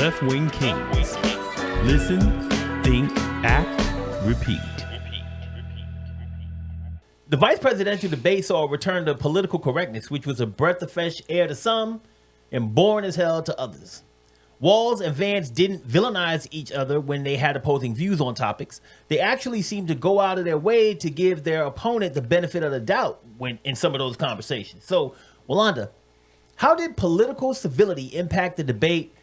left-wing Kingz. Listen, think, act, repeat. The vice presidential debate saw a return to political correctness, which was a breath of fresh air to some and boring as hell to others. Walz and Vance didn't villainize each other when they had opposing views on topics. They actually seemed to go out of their way to give their opponent the benefit of the doubt when in some of those conversations. So, Walonda, how did political civility impact the debate,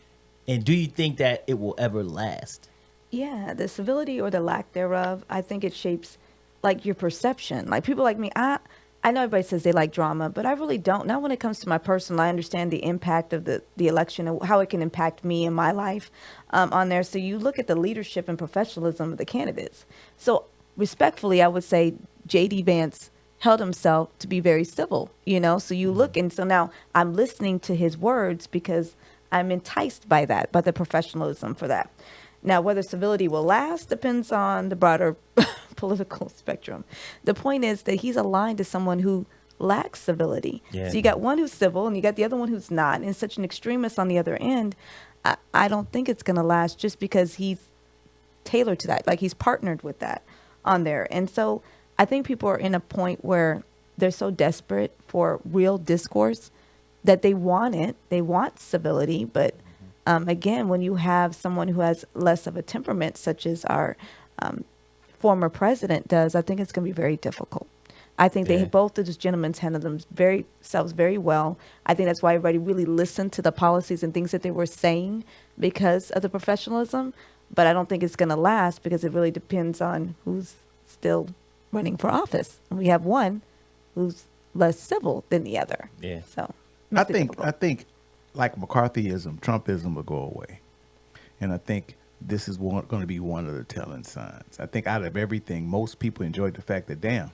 and do you think that it will ever last? Yeah, the civility or the lack thereof, I think it shapes like your perception. Like people like me, I know everybody says they like drama, but I really don't. Not when it comes to my personal. I understand the impact of the election and how it can impact me and my life on there. So you look at the leadership and professionalism of the candidates. So respectfully, I would say J.D. Vance held himself to be very civil, you know. So you look, and so now I'm listening to his words because I'm enticed by that, by the professionalism for that. Now, whether civility will last depends on the broader political spectrum. The point is that he's aligned to someone who lacks civility. Yeah. So you got one who's civil and you got the other one who's not, and such an extremist on the other end. I don't think it's going to last just because he's tailored to that, like he's partnered with that on there. And so I think people are in a point where they're so desperate for real discourse that they want it. They want civility, but again, when you have someone who has less of a temperament, such as our former president does, I think it's going to be very difficult. I think they both of those gentlemen handled themselves very well. I think that's why everybody really listened to the policies and things that they were saying because of the professionalism. But I don't think it's going to last because it really depends on who's still running for office. And we have one who's less civil than the other. Yeah. So I think like McCarthyism, Trumpism will go away. And I think this is going to be one of the telling signs. I think out of everything, most people enjoyed the fact that, damn,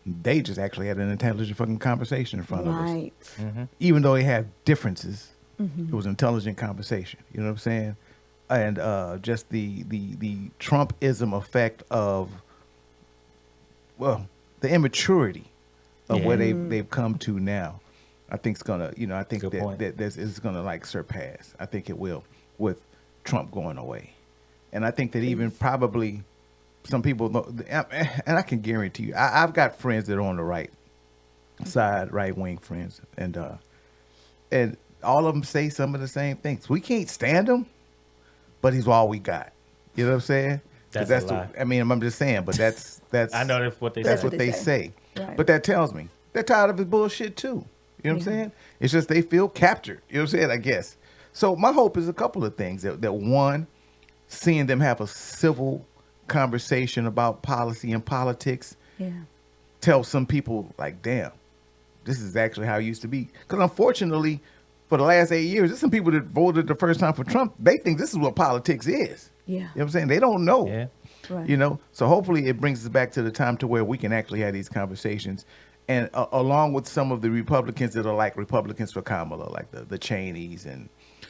they just actually had an intelligent fucking conversation in front of us. Mm-hmm. Even though they had differences, it was an intelligent conversation. You know what I'm saying? And just the Trumpism effect of, well, the immaturity of where they've come to now. I think it's gonna, I think that this is gonna like surpass. I think it will with Trump going away, and I think that even probably some people know, and I can guarantee you, I've got friends that are on the right side, right wing friends, and all of them say some of the same things. We can't stand him, but he's all we got. You know what I'm saying? That's a lie. I mean, I'm just saying, but that's I know that's what they that's say. what they say. Right. But that tells me they're tired of his bullshit too. You know what I'm saying? It's just they feel captured. You know what I'm saying? I guess. So my hope is a couple of things. That one, seeing them have a civil conversation about policy and politics, tell some people like, damn, this is actually how it used to be. Because unfortunately, for the last 8 years, there's some people that voted the first time for Trump. They think this is what politics is. Yeah. You know what I'm saying? They don't know. Yeah. Right. So hopefully it brings us back to the time to where we can actually have these conversations. And along with some of the Republicans that are like Republicans for Kamala, like the Cheneys and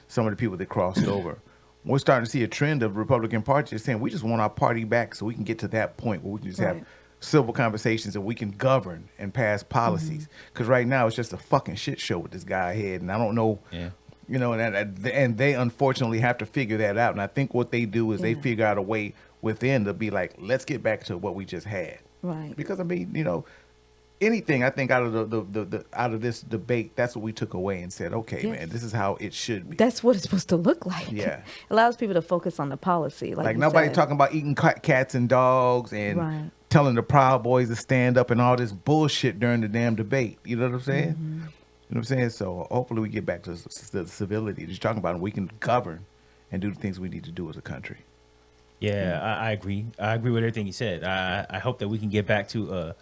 some of the people that crossed over, we're starting to see a trend of Republican Party saying we just want our party back so we can get to that point where we can just have civil conversations and we can govern and pass policies. Because right now it's just a fucking shit show with this guy ahead, and I don't know. Yeah. And they unfortunately have to figure that out. And I think what they do is they figure out a way within to be like, let's get back to what we just had. Right. Because I mean, anything I think out of the out of this debate, that's what we took away and said, okay, man, this is how it should be. That's what it's supposed to look like. Yeah. Allows people to focus on the policy. Like nobody said. talking about eating cats and dogs and telling the Proud Boys to stand up and all this bullshit during the damn debate. You know what I'm saying? You know what I'm saying? So hopefully we get back to the civility that you're talking about, and we can govern and do the things we need to do as a country. Yeah, I agree. I agree with everything you said. I hope that we can get back to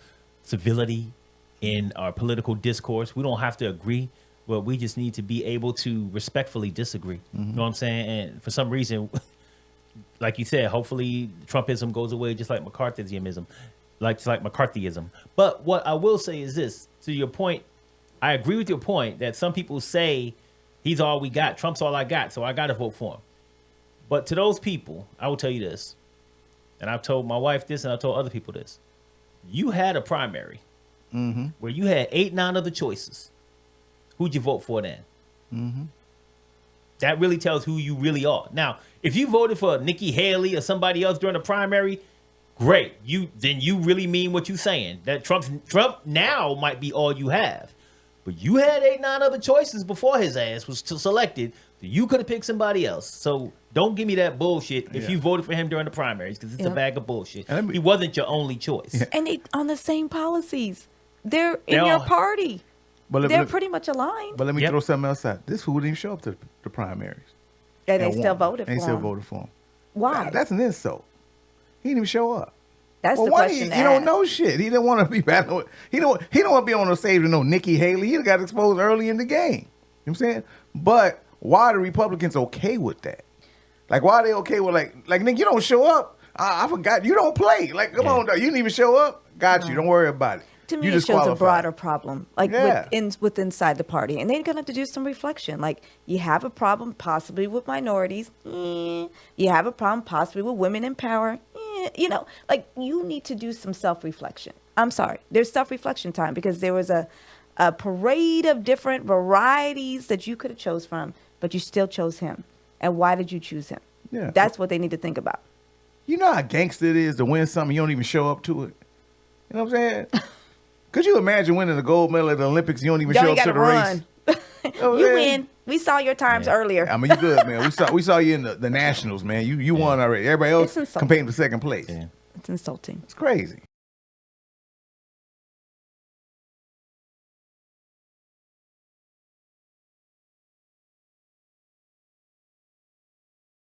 civility in our political discourse. We don't have to agree, but we just need to be able to respectfully disagree. You know what I'm saying? And for some reason, like you said, hopefully Trumpism goes away just like McCarthyism, But what I will say is this, to your point, I agree with your point that some people say he's all we got, Trump's all I got, so I got to vote for him. But to those people, I will tell you this, and I've told my wife this and I've told other people this. You had a primary where you had 8, 9 other choices. Who'd you vote for then? That really tells who you really are. Now, if you voted for Nikki Haley or somebody else during the primary, great. Then you really mean what you're saying. That Trump now might be all you have. But you had 8, 9 other choices before his ass was selected. So you could have picked somebody else. So don't give me that bullshit if you voted for him during the primaries, because it's a bag of bullshit. He wasn't your only choice. Yeah. And they on the same policies. They're in your party. But they're pretty much aligned. But let me throw something else out. This fool didn't even show up to the primaries. And they still voted for him. They still voted for him. Why? That's an insult. He didn't even show up. That's the question. He don't know shit. He didn't want to be battling. He don't want to be on the stage with no Nikki Haley. He got exposed early in the game. You know what I'm saying? But why are the Republicans okay with that? Like, why are they okay with like Nick, you don't show up. I forgot. You don't play. Like, come on, dog. You didn't even show up. Got you. Don't worry about it. To me, it shows a broader problem, like with inside the party, and they're gonna have to do some reflection. Like, you have a problem possibly with minorities, you have a problem possibly with women in power, you know, like you need to do some self-reflection. I'm sorry, there's self-reflection time because there was a parade of different varieties that you could have chose from, but you still chose him. And why did you choose him? Yeah, that's what they need to think about. You know how gangster it is to win something you don't even show up to it. You know what I'm saying? Could you imagine winning the gold medal at the Olympics? You don't even show up to the race. You win. We saw your times earlier. I mean, you good, man. We saw you in the nationals, man. You won already. Everybody else competing for second place. It's insulting. It's crazy.